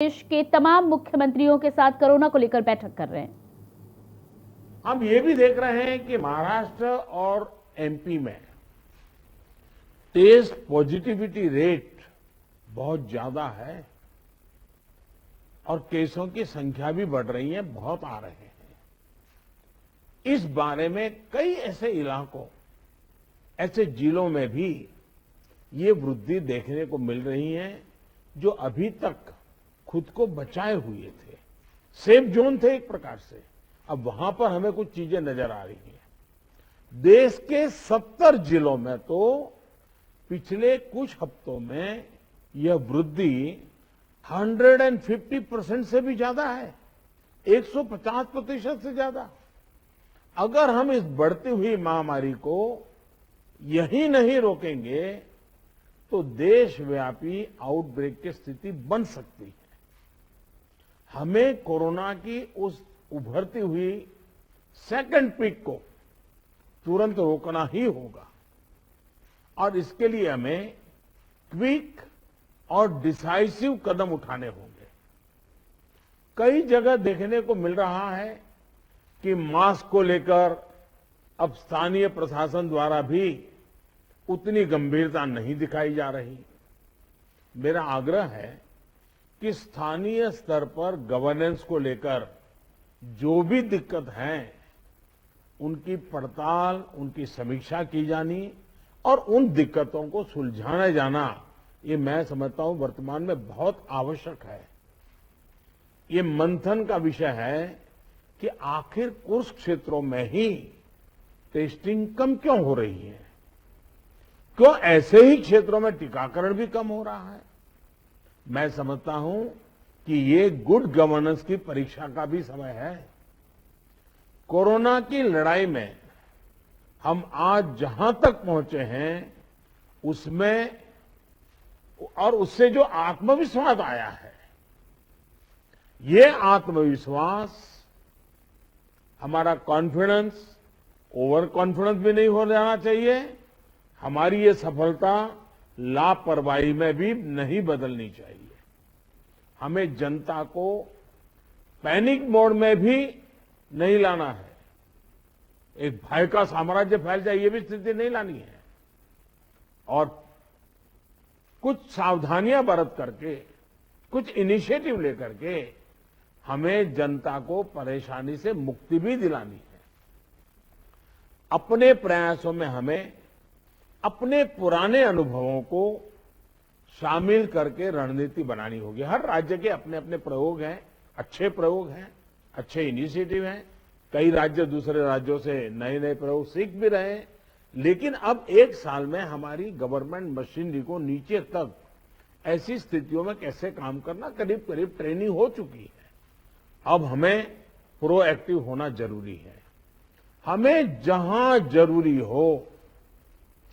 देश के तमाम मुख्यमंत्रियों के साथ कोरोना को लेकर बैठक कर रहे हैं। हम ये भी देख रहे हैं कि महाराष्ट्र और एमपी में टेस्ट पॉजिटिविटी रेट बहुत ज्यादा है और केसों की संख्या भी बढ़ रही है, बहुत आ रहे हैं। इस बारे में कई ऐसे इलाकों, ऐसे जिलों में भी ये वृद्धि देखने को मिल रही है जो अभी तक खुद को बचाए हुए थे, सेफ जोन थे एक प्रकार से। अब वहां पर हमें कुछ चीजें नजर आ रही हैं। देश के 70 जिलों में तो पिछले कुछ हफ्तों में यह वृद्धि 150% से भी ज्यादा है, 150% से ज्यादा। अगर हम इस बढ़ती हुई महामारी को यही नहीं रोकेंगे तो देशव्यापी आउटब्रेक की स्थिति बन सकती है। हमें कोरोना की उस उभरती हुई सेकंड पीक को तुरंत रोकना ही होगा और इसके लिए हमें क्विक और डिसाइसिव कदम उठाने होंगे। कई जगह देखने को मिल रहा है कि मास्क को लेकर अब स्थानीय प्रशासन द्वारा भी उतनी गंभीरता नहीं दिखाई जा रही। मेरा आग्रह है कि स्थानीय स्तर पर गवर्नेंस को लेकर जो भी दिक्कत है उनकी पड़ताल, उनकी समीक्षा की जानी और उन दिक्कतों को सुलझाया जाना, ये मैं समझता हूं वर्तमान में बहुत आवश्यक है। ये मंथन का विषय है कि आखिर कुछ क्षेत्रों में ही टेस्टिंग कम क्यों हो रही है, क्यों ऐसे ही क्षेत्रों में टीकाकरण भी कम हो रहा है। मैं समझता हूं कि ये गुड गवर्नेंस की परीक्षा का भी समय है। कोरोना की लड़ाई में हम आज जहां तक पहुंचे हैं उसमें और उससे जो आत्मविश्वास आया है, ये आत्मविश्वास, हमारा कॉन्फिडेंस ओवर कॉन्फिडेंस भी नहीं हो जाना चाहिए। हमारी ये सफलता लापरवाही में भी नहीं बदलनी चाहिए। हमें जनता को पैनिक मोड में भी नहीं लाना है। एक भय का साम्राज्य फैल जाए, ये भी स्थिति नहीं लानी है। और कुछ सावधानियां बरत करके, कुछ इनिशिएटिव लेकर के हमें जनता को परेशानी से मुक्ति भी दिलानी है। अपने प्रयासों में हमें अपने पुराने अनुभवों को शामिल करके रणनीति बनानी होगी। हर राज्य के अपने अपने प्रयोग हैं, अच्छे प्रयोग हैं, अच्छे इनिशिएटिव हैं। कई राज्य दूसरे राज्यों से नए नए प्रयोग सीख भी रहे हैं। लेकिन अब एक साल में हमारी गवर्नमेंट मशीनरी को नीचे तक ऐसी स्थितियों में कैसे काम करना, करीब करीब ट्रेनिंग हो चुकी है। अब हमें प्रोएक्टिव होना जरूरी है। हमें जहां जरूरी हो,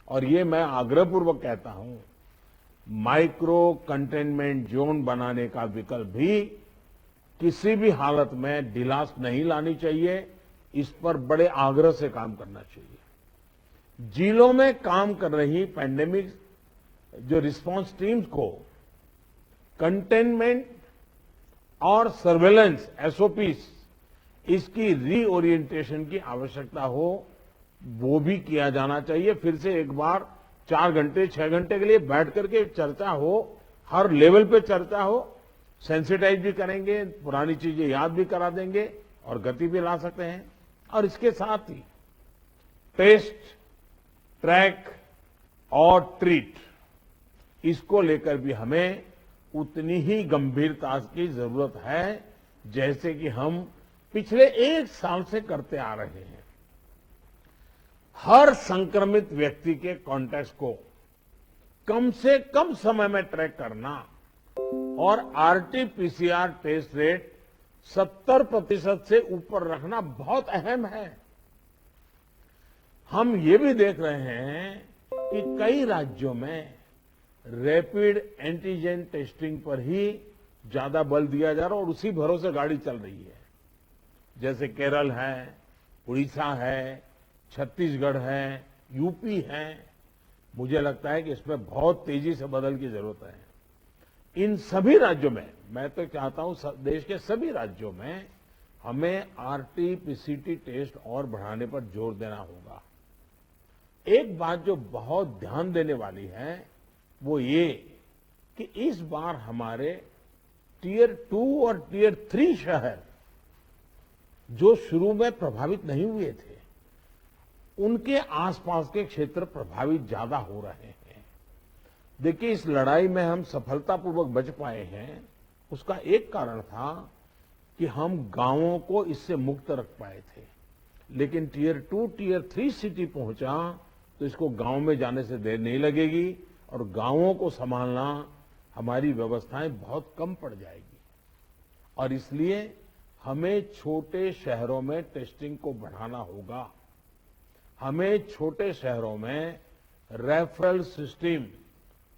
और ये मैं आग्रहपूर्वक कहता हूं, माइक्रो कंटेनमेंट जोन बनाने का विकल्प भी किसी भी हालत में ढिलास नहीं लानी चाहिए। इस पर बड़े आग्रह से काम करना चाहिए। जिलों में काम कर रही पैंडेमिक जो रिस्पांस टीम्स को कंटेनमेंट और सर्वेलेंस एसओपीस, इसकी रीओरिएंटेशन की आवश्यकता हो, वो भी किया जाना चाहिए। फिर से एक बार 4 घंटे 6 घंटे के लिए बैठ करके चर्चा हो, हर लेवल पे चर्चा हो, सेंसिटाइज भी करेंगे, पुरानी चीजें याद भी करा देंगे और गति भी ला सकते हैं। और इसके साथ ही टेस्ट, ट्रैक और ट्रीट, इसको लेकर भी हमें उतनी ही गंभीरता की जरूरत है जैसे कि हम पिछले 1 साल से करते आ रहे हैं। हर संक्रमित व्यक्ति के कॉन्टैक्ट को कम से कम समय में ट्रैक करना और आरटी-पीसीआर टेस्ट रेट 70% से ऊपर रखना बहुत अहम है। हम ये भी देख रहे हैं कि कई राज्यों में रैपिड एंटीजन टेस्टिंग पर ही ज्यादा बल दिया जा रहा है और उसी भरोसे गाड़ी चल रही है। जैसे केरल है, उड़ीसा है, छत्तीसगढ़ है, यूपी है। मुझे लगता है कि इसमें बहुत तेजी से बदल की जरूरत है। इन सभी राज्यों में मैं तो चाहता हूं देश के सभी राज्यों में हमें आरटी-पीसीटी टेस्ट और बढ़ाने पर जोर देना होगा। एक बात जो बहुत ध्यान देने वाली है वो ये कि इस बार हमारे टियर 2 और टियर 3 शहर जो शुरू में प्रभावित नहीं हुए थे, उनके आसपास के क्षेत्र प्रभावित ज्यादा हो रहे हैं। देखिए, इस लड़ाई में हम सफलतापूर्वक बच पाए हैं, उसका एक कारण था कि हम गांवों को इससे मुक्त रख पाए थे। लेकिन टियर 2, टियर 3 सिटी पहुंचा तो इसको गांव में जाने से देर नहीं लगेगी और गांवों को संभालना हमारी व्यवस्थाएं बहुत कम पड़ जाएगी। और इसलिए हमें छोटे शहरों में टेस्टिंग को बढ़ाना होगा। हमें छोटे शहरों में रेफरल सिस्टम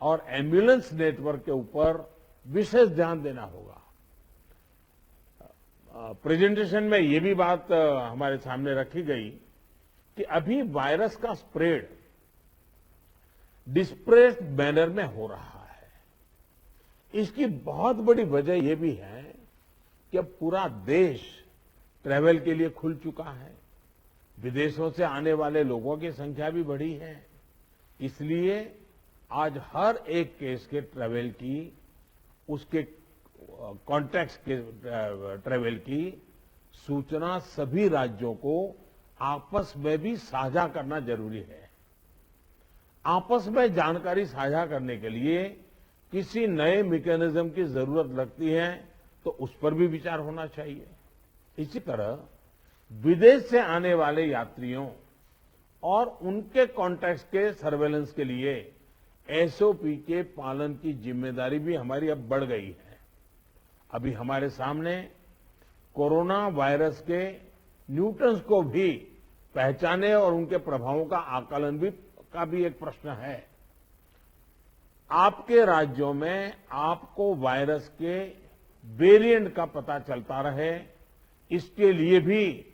और एम्बुलेंस नेटवर्क के ऊपर विशेष ध्यान देना होगा। प्रेजेंटेशन में ये भी बात हमारे सामने रखी गई कि अभी वायरस का स्प्रेड डिस्प्रेस्ड मैनर में हो रहा है। इसकी बहुत बड़ी वजह ये भी है कि अब पूरा देश ट्रैवल के लिए खुल चुका है। विदेशों से आने वाले लोगों की संख्या भी बढ़ी है। इसलिए आज हर एक केस के ट्रैवल की, उसके कॉन्टैक्ट्स के ट्रैवल की सूचना सभी राज्यों को आपस में भी साझा करना जरूरी है। आपस में जानकारी साझा करने के लिए किसी नए मैकेनिज्म की जरूरत लगती है तो उस पर भी विचार होना चाहिए। इसी तरह विदेश से आने वाले यात्रियों और उनके कॉन्टैक्ट्स के सर्वेलेंस के लिए एसओपी के पालन की जिम्मेदारी भी हमारी अब बढ़ गई है। अभी हमारे सामने कोरोना वायरस के न्यूटन्स को भी पहचाने और उनके प्रभावों का आकलन का भी एक प्रश्न है। आपके राज्यों में आपको वायरस के वेरिएंट का पता चलता रहे, इसके लिए भी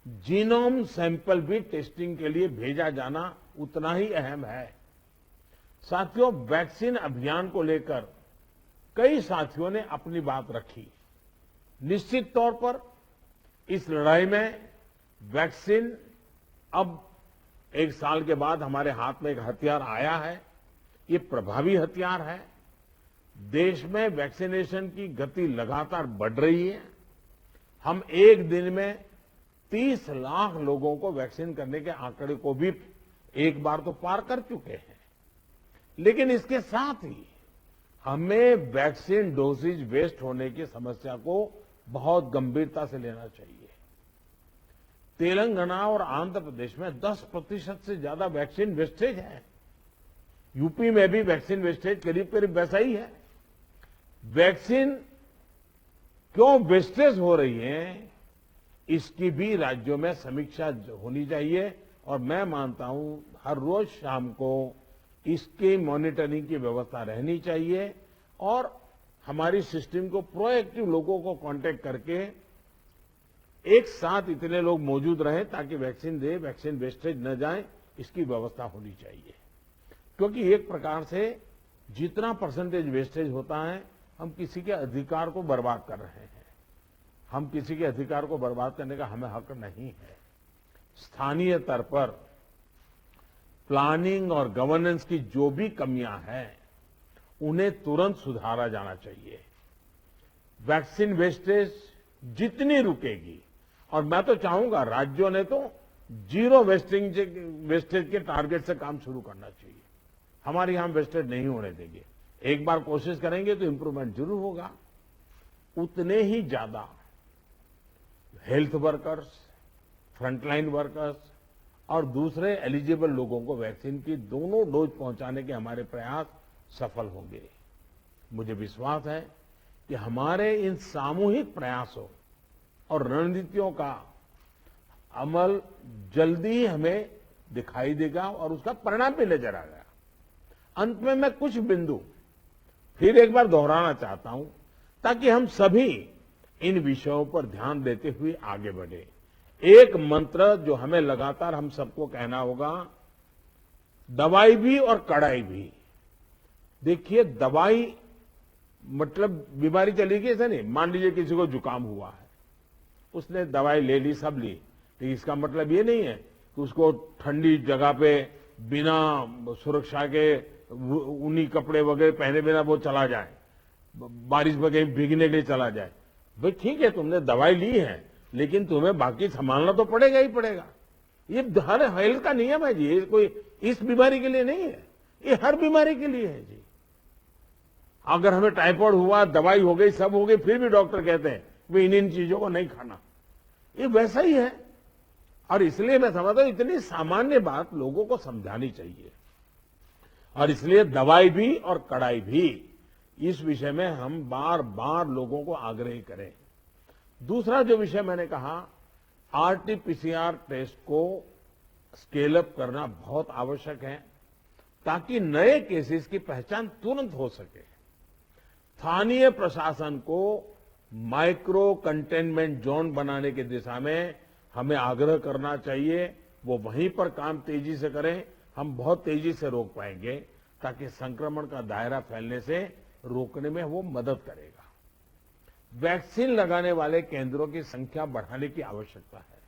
जीनोम सैंपल भी टेस्टिंग के लिए भेजा जाना उतना ही अहम है। साथियों, वैक्सीन अभियान को लेकर कई साथियों ने अपनी बात रखी। निश्चित तौर पर इस लड़ाई में वैक्सीन अब एक साल के बाद हमारे हाथ में एक हथियार आया है। ये प्रभावी हथियार है। देश में वैक्सीनेशन की गति लगातार बढ़ रही है। हम एक दिन में 30 लाख लोगों को वैक्सीन करने के आंकड़े को भी एक बार तो पार कर चुके हैं। लेकिन इसके साथ ही हमें वैक्सीन डोसेज वेस्ट होने की समस्या को बहुत गंभीरता से लेना चाहिए। तेलंगाना और आंध्र प्रदेश में 10% से ज्यादा वैक्सीन वेस्टेज है। यूपी में भी वैक्सीन वेस्टेज करीब करीब वैसा ही है। वैक्सीन क्यों वेस्टेज हो रही है, इसकी भी राज्यों में समीक्षा होनी चाहिए और मैं मानता हूं हर रोज शाम को इसकी मॉनिटरिंग की व्यवस्था रहनी चाहिए और हमारी सिस्टम को प्रोएक्टिव लोगों को कांटेक्ट करके एक साथ इतने लोग मौजूद रहें ताकि वैक्सीन दे, वैक्सीन वेस्टेज न जाए, इसकी व्यवस्था होनी चाहिए। क्योंकि एक प्रकार से जितना परसेंटेज वेस्टेज होता है, हम किसी के अधिकार को बर्बाद कर रहे हैं। हम किसी के अधिकार को बर्बाद करने का हमें हक नहीं है। स्थानीय स्तर पर प्लानिंग और गवर्नेंस की जो भी कमियां हैं, उन्हें तुरंत सुधारा जाना चाहिए। वैक्सीन वेस्टेज जितनी रुकेगी, और मैं तो चाहूंगा राज्यों ने तो जीरो वेस्टेज के टारगेट से काम शुरू करना चाहिए। हमारे यहां वेस्टेज नहीं होने देंगे। एक बार कोशिश करेंगे तो इंप्रूवमेंट जरूर होगा। उतने ही ज्यादा हेल्थ वर्कर्स, फ्रंटलाइन वर्कर्स और दूसरे एलिजिबल लोगों को वैक्सीन की दोनों डोज पहुंचाने के हमारे प्रयास सफल होंगे। मुझे विश्वास है कि हमारे इन सामूहिक प्रयासों और रणनीतियों का अमल जल्दी ही हमें दिखाई देगा और उसका परिणाम भी नजर आएगा। अंत में मैं कुछ बिंदु फिर एक बार दोहराना चाहता हूं ताकि हम सभी इन विषयों पर ध्यान देते हुए आगे बढ़े। एक मंत्र जो हमें लगातार हम सबको कहना होगा, दवाई भी और कड़ाई भी। देखिए, दवाई मतलब बीमारी चली गई ऐसा नहीं। मान लीजिए किसी को जुकाम हुआ है, उसने दवाई ले ली, सब ली, लेकिन इसका मतलब ये नहीं है कि उसको ठंडी जगह पे बिना सुरक्षा के ऊनी कपड़े वगैरह पहने बिना वो चला जाए, बारिश में कहीं भीगने के लिए चला जाए। भाई ठीक है, तुमने दवाई ली है, लेकिन तुम्हें बाकी संभालना तो पड़ेगा ही पड़ेगा। ये हर हेल्थ का नियम है जी, ये कोई इस बीमारी के लिए नहीं है, ये हर बीमारी के लिए है जी। अगर हमें टाइफाइड हुआ, दवाई हो गई, सब हो गई, फिर भी डॉक्टर कहते हैं वे इन चीजों को नहीं खाना, ये वैसा ही है। और इसलिए मैं समझता हूं इतनी सामान्य बात लोगों को समझानी चाहिए, और इसलिए दवाई भी और कड़ाई भी, इस विषय में हम बार बार लोगों को आग्रह करें। दूसरा जो विषय मैंने कहा, आरटीपीसीआर टेस्ट को स्केल अप करना बहुत आवश्यक है, ताकि नए केसेस की पहचान तुरंत हो सके। स्थानीय प्रशासन को माइक्रो कंटेनमेंट जोन बनाने की दिशा में हमें आग्रह करना चाहिए, वो वहीं पर काम तेजी से करें, हम बहुत तेजी से रोक पाएंगे, ताकि संक्रमण का दायरा फैलने से रोकने में वो मदद करेगा। वैक्सीन लगाने वाले केंद्रों की संख्या बढ़ाने की आवश्यकता है,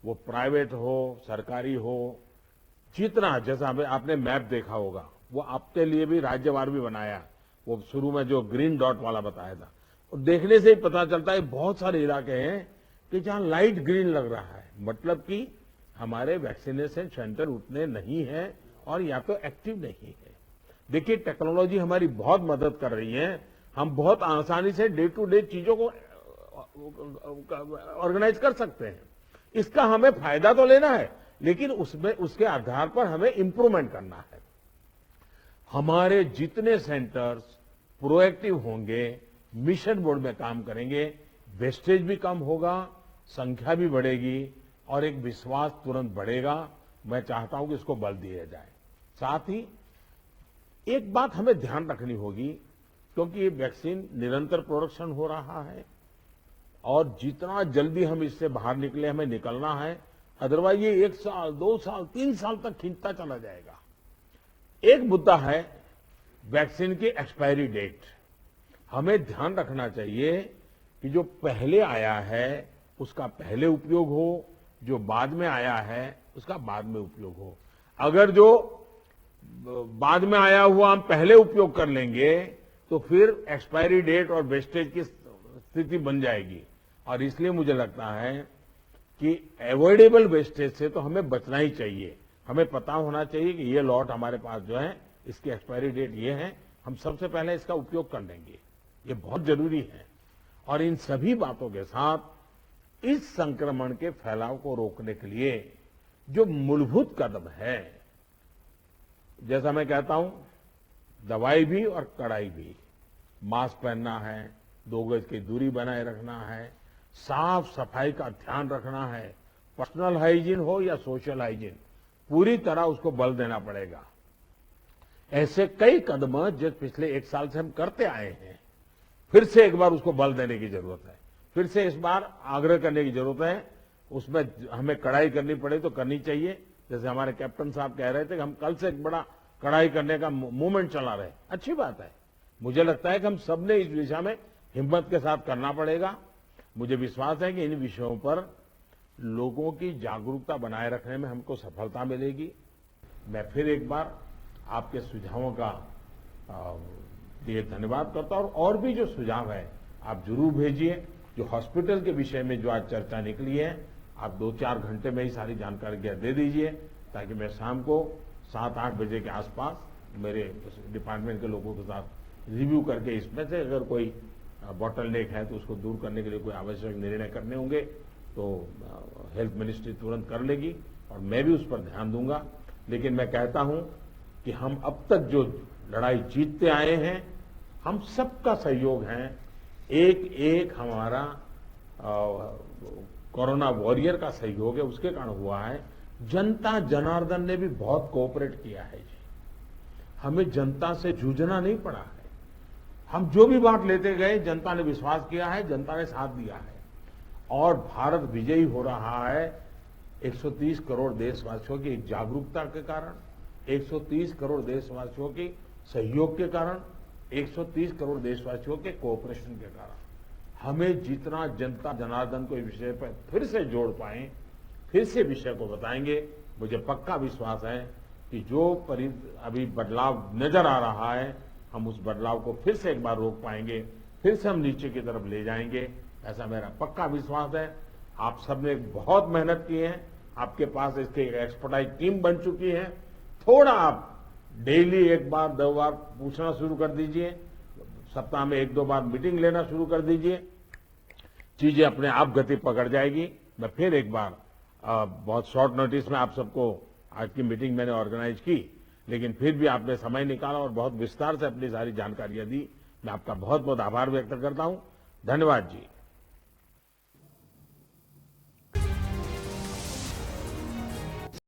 वो प्राइवेट हो, सरकारी हो, जितना, जैसा आपने मैप देखा होगा, वो आपके लिए भी राज्यवार भी बनाया, वो शुरू में जो ग्रीन डॉट वाला बताया था, और देखने से ही पता चलता है बहुत सारे इलाके हैं कि जहां लाइट ग्रीन लग रहा है, मतलब कि हमारे वैक्सीनेशन सेंटर उतने नहीं है और या तो एक्टिव नहीं है। देखिए, टेक्नोलॉजी हमारी बहुत मदद कर रही है, हम बहुत आसानी से डे टू डे चीजों को ऑर्गेनाइज कर सकते हैं। इसका हमें फायदा तो लेना है, लेकिन उसमें उसके आधार पर हमें इंप्रूवमेंट करना है। हमारे जितने सेंटर्स प्रोएक्टिव होंगे, मिशन मोड में काम करेंगे, वेस्टेज भी कम होगा, संख्या भी बढ़ेगी और एक विश्वास तुरंत बढ़ेगा। मैं चाहता हूं कि इसको बल दिया जाए। साथ ही एक बात हमें ध्यान रखनी होगी, क्योंकि ये वैक्सीन निरंतर प्रोडक्शन हो रहा है और जितना जल्दी हम इससे बाहर निकले हमें निकलना है, अदरवाइज ये 1 साल, 2 साल, 3 साल तक खींचता चला जाएगा। एक मुद्दा है वैक्सीन की एक्सपायरी डेट। हमें ध्यान रखना चाहिए कि जो पहले आया है उसका पहले उपयोग हो, जो बाद में आया है उसका बाद में उपयोग हो। अगर जो बाद में आया हुआ हम पहले उपयोग कर लेंगे तो फिर एक्सपायरी डेट और वेस्टेज की स्थिति बन जाएगी, और इसलिए मुझे लगता है कि अवॉइडेबल वेस्टेज से तो हमें बचना ही चाहिए। हमें पता होना चाहिए कि ये लॉट हमारे पास जो है इसकी एक्सपायरी डेट ये है, हम सबसे पहले इसका उपयोग कर लेंगे, ये बहुत जरूरी है। और इन सभी बातों के साथ इस संक्रमण के फैलाव को रोकने के लिए जो मूलभूत कदम है, जैसा मैं कहता हूं, दवाई भी और कड़ाई भी, मास्क पहनना है, 2 गज की दूरी बनाए रखना है, साफ सफाई का ध्यान रखना है, पर्सनल हाइजीन हो या सोशल हाइजीन, पूरी तरह उसको बल देना पड़ेगा। ऐसे कई कदम जो पिछले 1 साल से हम करते आए हैं, फिर से एक बार उसको बल देने की जरूरत है, फिर से इस बार आग्रह करने की जरूरत है। उसमें हमें कड़ाई करनी पड़े तो करनी चाहिए। जैसे हमारे कैप्टन साहब कह रहे थे कि हम कल से एक बड़ा कड़ाई करने का मूवमेंट चला रहे, अच्छी बात है। मुझे लगता है कि हम सबने इस दिशा में हिम्मत के साथ करना पड़ेगा। मुझे विश्वास है कि इन विषयों पर लोगों की जागरूकता बनाए रखने में हमको सफलता मिलेगी। मैं फिर एक बार आपके सुझावों का लिए धन्यवाद करता हूं, और भी जो सुझाव है आप जरूर भेजिए। जो हॉस्पिटल के विषय में जो आज चर्चा निकली है, आप 2-4 घंटे में ही सारी जानकारी दे दीजिए, ताकि मैं शाम को 7-8 बजे के आसपास मेरे डिपार्टमेंट के लोगों के साथ रिव्यू करके इसमें से अगर कोई बॉटलनेक है तो उसको दूर करने के लिए कोई आवश्यक निर्णय करने होंगे तो हेल्थ मिनिस्ट्री तुरंत कर लेगी, और मैं भी उस पर ध्यान दूंगा। लेकिन मैं कहता हूं कि हम अब तक जो लड़ाई जीतते आए हैं, हम सबका सहयोग है, एक हमारा कोरोना वॉरियर का सहयोग है, उसके कारण हुआ है। जनता जनार्दन ने भी बहुत कोऑपरेट किया है जी, हमें जनता से जूझना नहीं पड़ा है। हम जो भी बात लेते गए, जनता ने विश्वास किया है, जनता ने साथ दिया है, और भारत विजयी हो रहा है 130 करोड़ देशवासियों की जागरूकता के कारण, 130 करोड़ देशवासियों के सहयोग के कारण, 130 करोड़ देशवासियों के कोऑपरेशन के कारण हमें जितना जनता जनार्दन को इस विषय पर फिर से जोड़ पाए, फिर से विषय को बताएंगे, मुझे पक्का विश्वास है कि जो अभी बदलाव नजर आ रहा है, हम उस बदलाव को फिर से एक बार रोक पाएंगे, फिर से हम नीचे की तरफ ले जाएंगे, ऐसा मेरा पक्का विश्वास है। आप सबने बहुत मेहनत की है, आपके पास इसकी एक्सपर्टाइज टीम बन चुकी है। थोड़ा आप डेली एक बार 2 बार पूछना शुरू कर दीजिए, सप्ताह में 1-2 बार मीटिंग लेना शुरू कर दीजिए, चीजें अपने आप गति पकड़ जाएगी। मैं फिर एक बार बहुत शॉर्ट नोटिस में आप सबको आज की मीटिंग मैंने ऑर्गेनाइज की, लेकिन फिर भी आपने समय निकाला और बहुत विस्तार से अपनी सारी जानकारियां दी। मैं आपका बहुत बहुत आभार व्यक्त करता हूं। धन्यवाद जी।